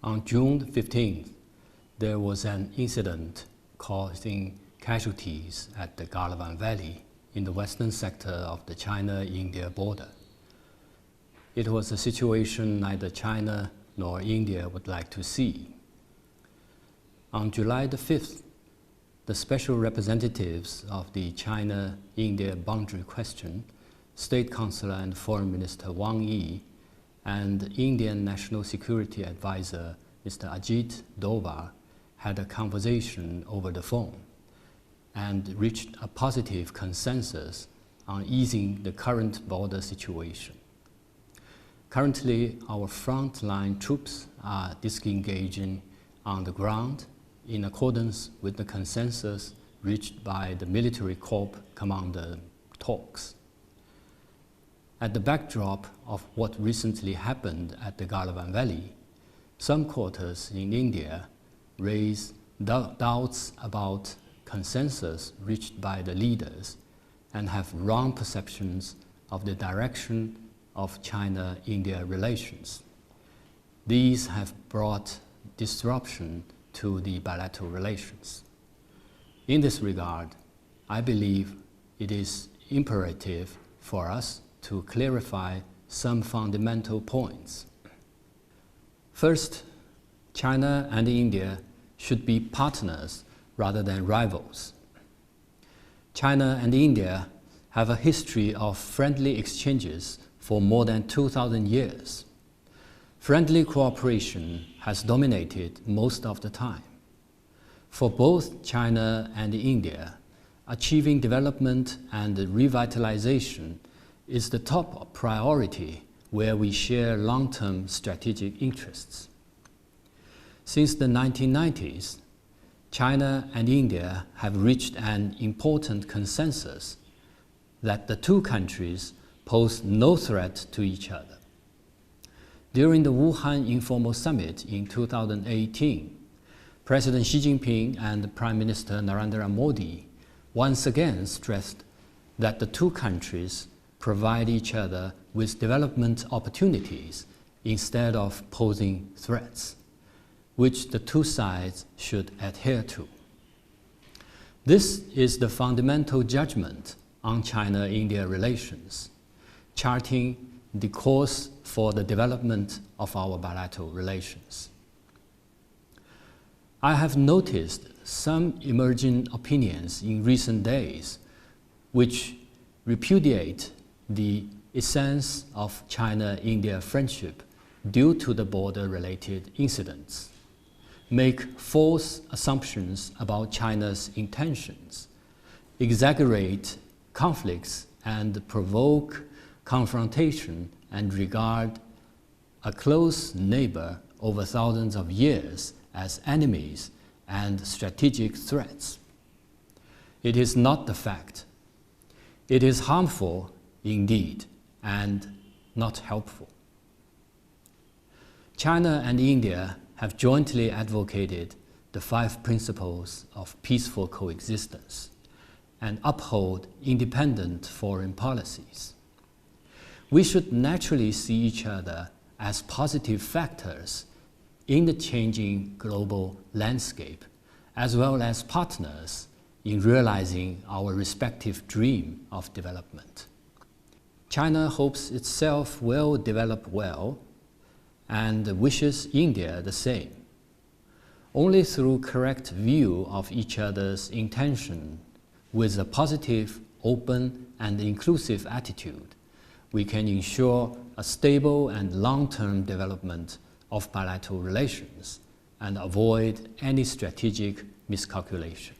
On June 15th, there was an incident causing casualties at the Galvan Valley in the western sector of the China-India border. It was a situation neither China nor India would like to see. On July the 5th, the special representatives of the China-India boundary question, State Councillor and Foreign Minister Wang Yi, and Indian National Security Advisor Mr. Ajit Doval had a conversation over the phone and reached a positive consensus on easing the current border situation. Currently, our frontline troops are disengaging on the ground in accordance with the consensus reached by the military corps commander talks. At the backdrop of what recently happened at the Galvan Valley, some quarters in India raise doubts about consensus reached by the leaders and have wrong perceptions of the direction of China-India relations. These have brought disruption to the bilateral relations. In this regard, I believe it is imperative for us to clarify some fundamental points. First, China and India should be partners rather than rivals. China and India have a history of friendly exchanges for more than 2,000 years. Friendly cooperation has dominated most of the time. For both China and India, achieving development and revitalization is the top priority where we share long-term strategic interests. Since the 1990s, China and India have reached an important consensus that the two countries pose no threat to each other. During the Wuhan Informal Summit in 2018, President Xi Jinping and Prime Minister Narendra Modi once again stressed that the two countries provide each other with development opportunities instead of posing threats, which the two sides should adhere to. This is the fundamental judgment on China-India relations, charting the course for the development of our bilateral relations. I have noticed some emerging opinions in recent days which repudiate the essence of China-India friendship due to the border-related incidents, make false assumptions about China's intentions, exaggerate conflicts and provoke confrontation and regard a close neighbor over thousands of years as enemies and strategic threats. It is not the fact. It is harmful indeed and not helpful. China and India have jointly advocated the 5 principles of peaceful coexistence and uphold independent foreign policies. We should naturally see each other as positive factors in the changing global landscape, as well as partners in realizing our respective dream of development. China hopes itself will develop well and wishes India the same. Only through correct view of each other's intention with a positive, open, and inclusive attitude, we can ensure a stable and long-term development of bilateral relations and avoid any strategic miscalculation.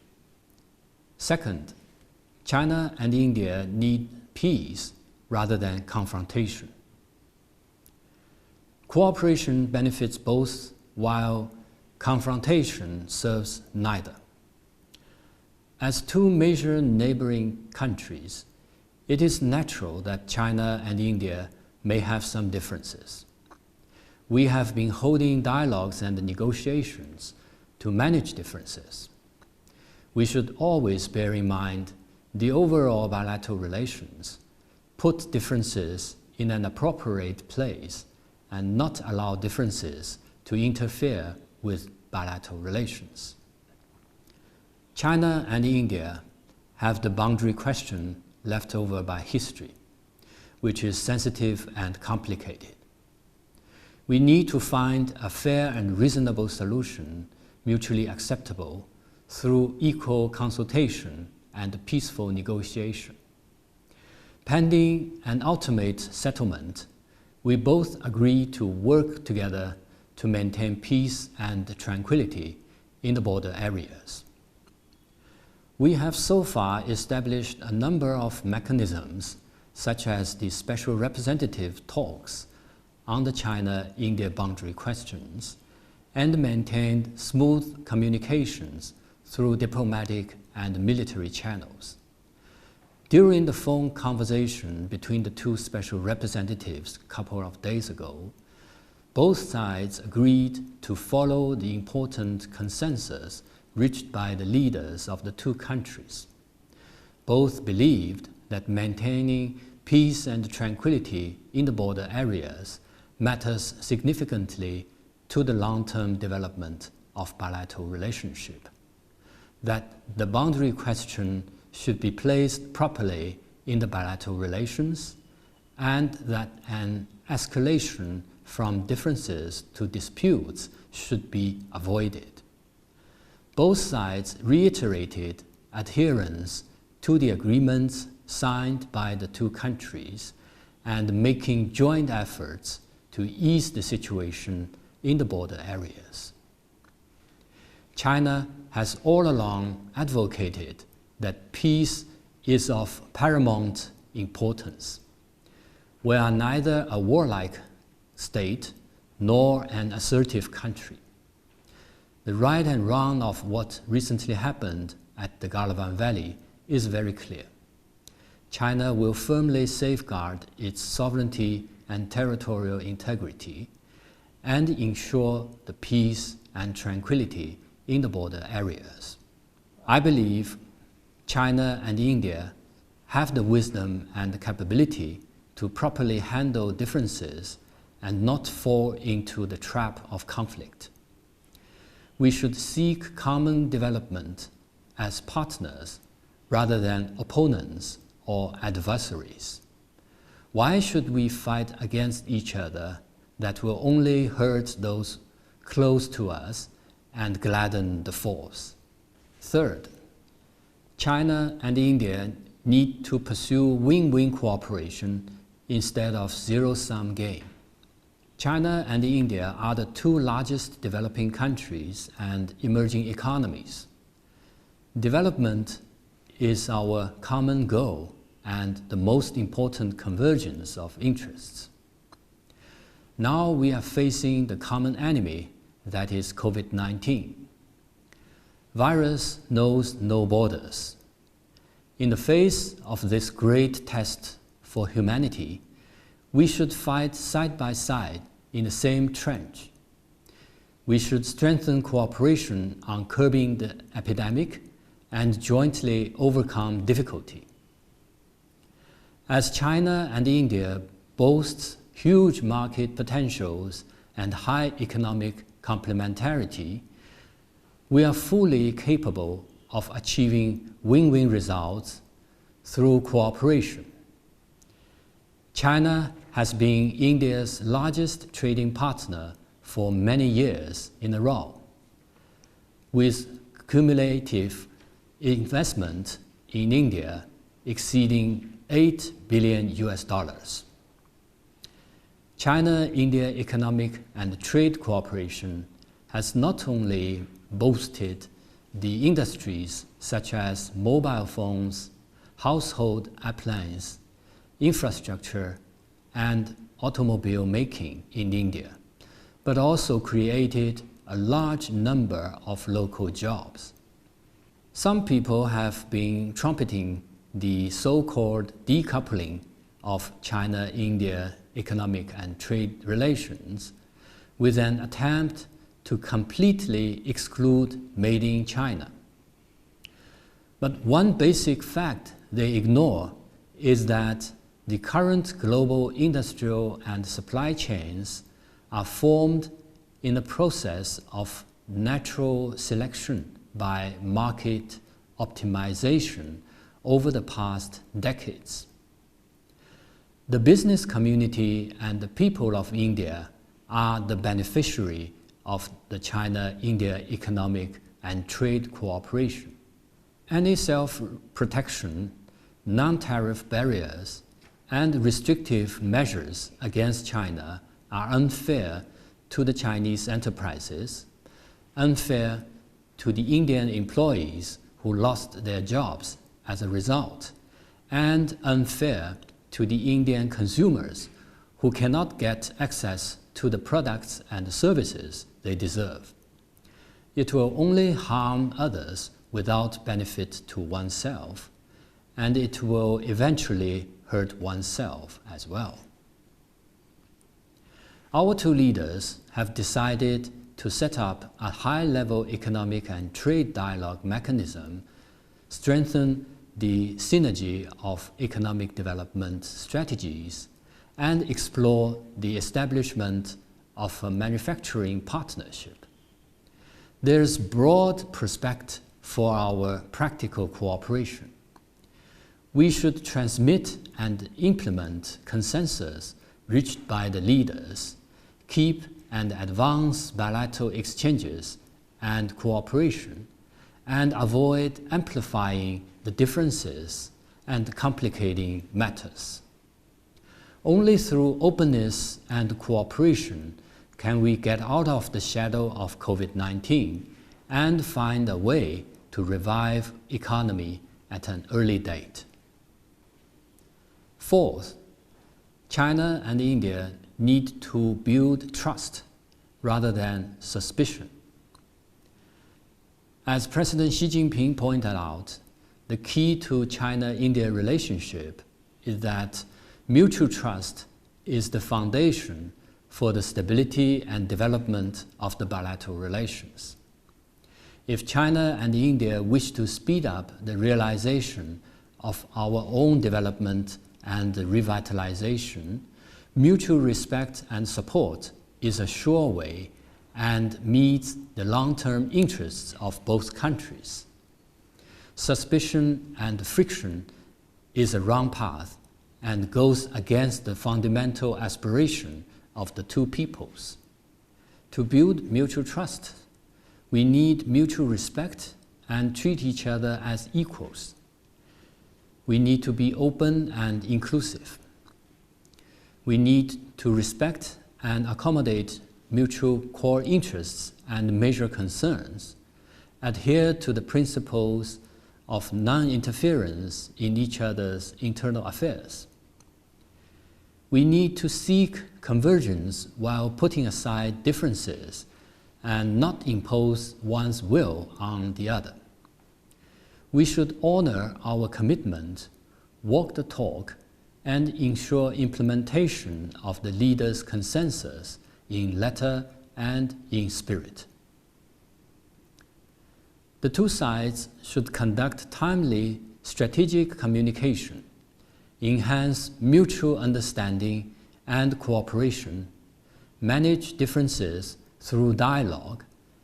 Second, China and India need peace rather than confrontation. Cooperation benefits both, while confrontation serves neither. As two major neighboring countries, it is natural that China and India may have some differences. We have been holding dialogues and negotiations to manage differences. We should always bear in mind the overall bilateral relations, put differences in an appropriate place, and not allow differences to interfere with bilateral relations. China and India have the boundary question left over by history, which is sensitive and complicated. We need to find a fair and reasonable solution, mutually acceptable, through equal consultation and peaceful negotiation. Pending an ultimate settlement, we both agree to work together to maintain peace and tranquility in the border areas. We have so far established a number of mechanisms, such as the special representative talks on the China-India boundary questions, and maintained smooth communications through diplomatic and military channels. During the phone conversation between the two special representatives a couple of days ago, both sides agreed to follow the important consensus reached by the leaders of the two countries. Both believed that maintaining peace and tranquility in the border areas matters significantly to the long-term development of bilateral relationship, that the boundary question should be placed properly in the bilateral relations, and that an escalation from differences to disputes should be avoided. Both sides reiterated adherence to the agreements signed by the two countries and making joint efforts to ease the situation in the border areas. China has all along advocated that peace is of paramount importance. We are neither a warlike state nor an assertive country. The right and wrong of what recently happened at the Galavan Valley is very clear. China will firmly safeguard its sovereignty and territorial integrity and ensure the peace and tranquility in the border areas. I believe China and India have the wisdom and the capability to properly handle differences and not fall into the trap of conflict. We should seek common development as partners rather than opponents or adversaries. Why should we fight against each other that will only hurt those close to us and gladden the foes? Third, China and India need to pursue win-win cooperation instead of zero-sum game. China and India are the two largest developing countries and emerging economies. Development is our common goal and the most important convergence of interests. Now we are facing the common enemy, that is COVID-19. Virus knows no borders. In the face of this great test for humanity, we should fight side by side in the same trench. We should strengthen cooperation on curbing the epidemic and jointly overcome difficulty. As China and India boast huge market potentials and high economic complementarity, we are fully capable of achieving win-win results through cooperation. China has been India's largest trading partner for many years in a row, with cumulative investment in India exceeding $8 billion. China-India economic and trade cooperation has not only boosted the industries such as mobile phones, household appliances, infrastructure, and automobile making in India, but also created a large number of local jobs. Some people have been trumpeting the so-called decoupling of China-India economic and trade relations with an attempt to completely exclude Made in China. But one basic fact they ignore is that the current global industrial and supply chains are formed in the process of natural selection by market optimization over the past decades. The business community and the people of India are the beneficiary of the China-India economic and trade cooperation. Any self-protection, non-tariff barriers, and restrictive measures against China are unfair to the Chinese enterprises, unfair to the Indian employees who lost their jobs as a result, and unfair to the Indian consumers who cannot get access to the products and services they deserve. It will only harm others without benefit to oneself, and it will eventually hurt oneself as well. Our two leaders have decided to set up a high-level economic and trade dialogue mechanism, strengthen the synergy of economic development strategies, and explore the establishment of a manufacturing partnership. There's broad prospect for our practical cooperation. We should transmit and implement consensus reached by the leaders, keep and advance bilateral exchanges and cooperation, and avoid amplifying the differences and complicating matters. Only through openness and cooperation can we get out of the shadow of COVID-19 and find a way to revive economy at an early date. Fourth, China and India need to build trust rather than suspicion. As President Xi Jinping pointed out, the key to China-India relationship is that mutual trust is the foundation for the stability and development of the bilateral relations. If China and India wish to speed up the realization of our own development and revitalization, mutual respect and support is a sure way and meets the long-term interests of both countries. Suspicion and friction is a wrong path and goes against the fundamental aspiration of the two peoples. To build mutual trust, we need mutual respect and treat each other as equals. We need to be open and inclusive. We need to respect and accommodate mutual core interests and major concerns, adhere to the principles of non-interference in each other's internal affairs. We need to seek convergence while putting aside differences and not impose one's will on the other. We should honor our commitment, walk the talk, and ensure implementation of the leaders' consensus in letter and in spirit. The two sides should conduct timely strategic communication, enhance mutual understanding and cooperation, manage differences through dialogue,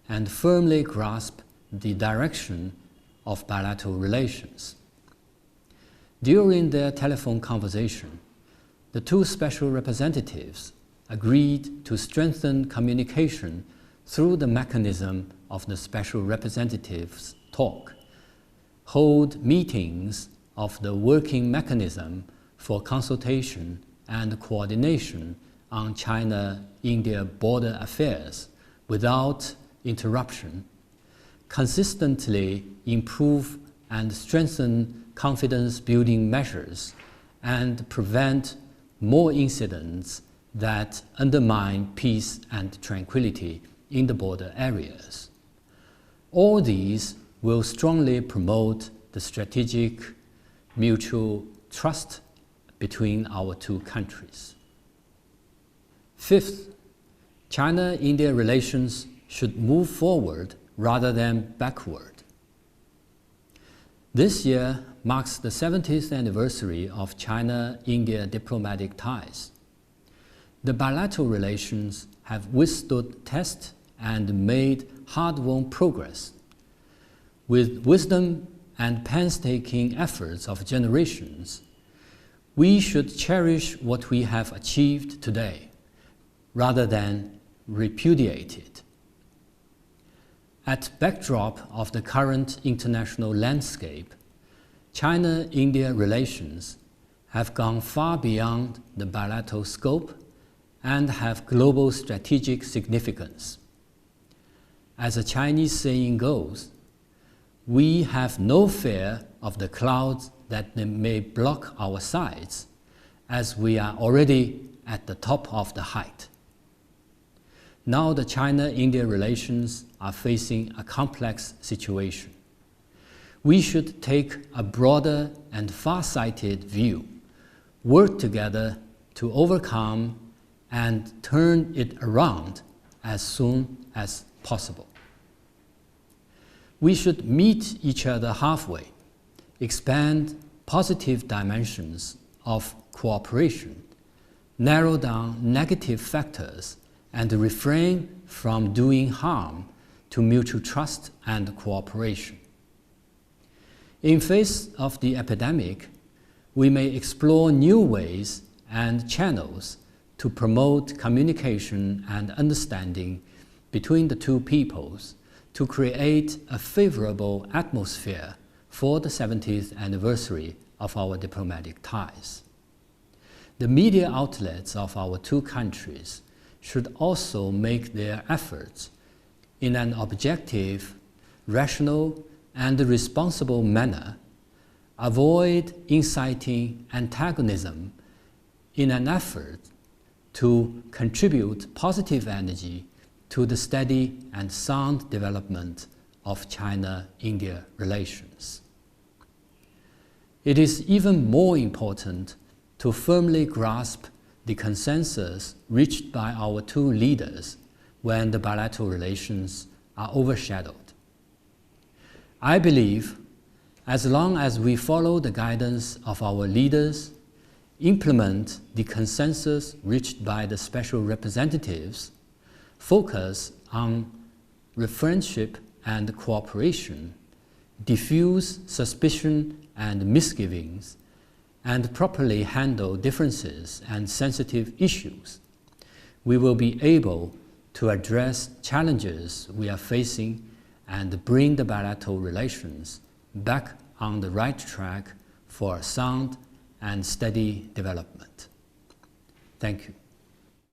and firmly grasp the direction of bilateral relations. During their telephone conversation, the two special representatives agreed to strengthen communication through the mechanism of the special representatives' talk, hold meetings of the working mechanism for consultation and coordination on China-India border affairs without interruption, consistently improve and strengthen confidence-building measures, and prevent more incidents that undermine peace and tranquility in the border areas. All these will strongly promote the strategic mutual trust between our two countries. Fifth, China-India relations should move forward rather than backward. This year marks the 70th anniversary of China-India diplomatic ties. The bilateral relations have withstood tests and made hard-won progress. With wisdom and painstaking efforts of generations, we should cherish what we have achieved today, rather than repudiate it. At backdrop of the current international landscape, China-India relations have gone far beyond the bilateral scope and have global strategic significance. As a Chinese saying goes, we have no fear of the clouds that may block our sides, as we are already at the top of the height. Now the China-India relations are facing a complex situation. We should take a broader and far-sighted view, work together to overcome and turn it around as soon as possible. We should meet each other halfway, expand positive dimensions of cooperation, narrow down negative factors, and refrain from doing harm to mutual trust and cooperation. In face of the epidemic, we may explore new ways and channels to promote communication and understanding between the two peoples to create a favorable atmosphere for the 70th anniversary of our diplomatic ties. The media outlets of our two countries should also make their efforts in an objective, rational, and responsible manner, avoid inciting antagonism in an effort to contribute positive energy to the steady and sound development of China-India relations. It is even more important to firmly grasp the consensus reached by our two leaders when the bilateral relations are overshadowed. I believe as long as we follow the guidance of our leaders, implement the consensus reached by the special representatives, focus on friendship and cooperation, diffuse suspicion and misgivings, and properly handle differences and sensitive issues, we will be able to address challenges we are facing and bring the bilateral relations back on the right track for a sound and steady development. Thank you.